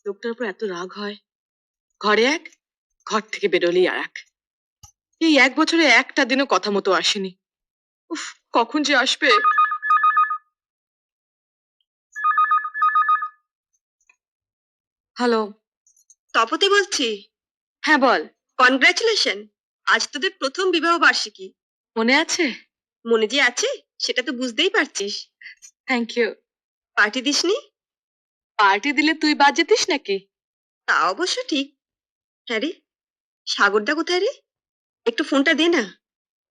লোকটার উপর এত রাগ হয়। ঘরে এক, ঘর থেকে বেরোলেই আর এক। এই 1 বছরে একটা দিনও কথা মতো আসেনি। উফ, কখন যে আসবে। হ্যালো। তপতি বলছি। হ্যাঁ বল। কনগ্রাচুলেশন, আজ তোদের প্রথম বিবাহ বার্ষিকী। মনে আছে? মনে যে আছে সেটা তো বুঝতেই পারছিস। Thank you. পার্টি দিসনি? পার্টি দিলে তুই বাদ যেতিস নাকি? তা অবশ্য ঠিক। হ্যাঁ রে, সাগরদা কোথায় রে? একটু ফোনটা দে না।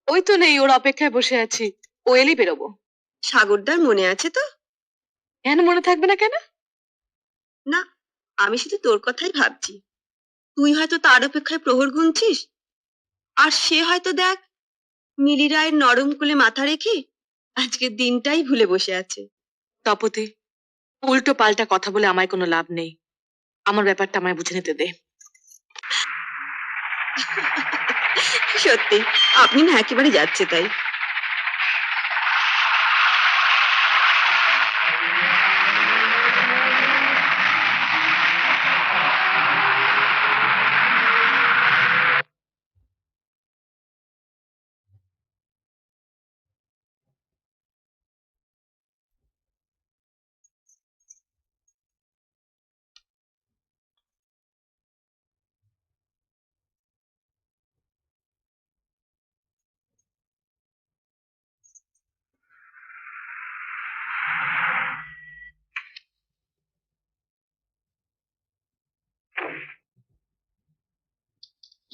ওই তো নেই, ওর অপেক্ষায় বসে আছি। ও এলেই বেরোবো। সাগরদার মনে আছে তো? কেন মনে থাকবে না কেন? না, আমি শুধু তোর কথাই ভাবছি। তুই হয়তো তার অপেক্ষায় প্রহর গুনছিস, আর সে হয়তো দেখ মিলি রায়ের নরম কোলে মাথা রেখে আজকের দিনটাই ভুলে বসে আছে। তপতি, উল্টো পাল্টা কথা বলে আমায় কোনো লাভ নেই। আমার ব্যাপারটা আমায় বুঝে নিতে দে। সত্যি, আপনি না একেবারে যাচ্ছে তাই।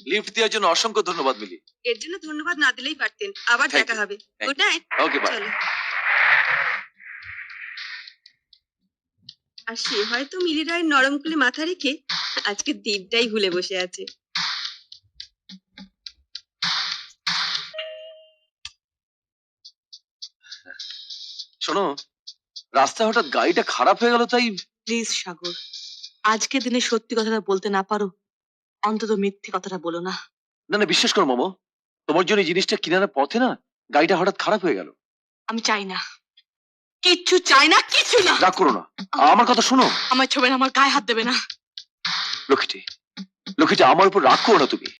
লিফট দেওয়ার জন্য অসংখ্য ধন্যবাদ মিলি। এর জন্য ধন্যবাদ না দিলেই পারতেন। আবার Thank দেখা you. হবে। Thank good night. Okay bye. চলো। আর সে হয়তো মিলি রায়ের নরম কুলে মাথা রেখে আজকে দিনটাই ভুলে বসে আছে। শোনো, রাস্তায় হঠাৎ গাড়িটা খারাপ হয়ে গেল তাই। প্লিজ সাগর, আজকে দিনে সত্যি কথাটা বলতে না পারো, অন্তত মিথ্যে কথাটা বলো না। না না, বিশ্বাস করো মামা, তোমার জন্য এই জিনিসটা কিনার পথে না গাড়িটা হঠাৎ খারাপ হয়ে গেল। আমি চাই না, কিচ্ছু চাই না, কিছু না। রাগ করো না, আমার কথা শোনো। আমার ছবি আমার গায়ে হাত দেবে না। লক্ষ্মীটি, লক্ষ্মীটি, আমার উপর রাগ করো না তুমি।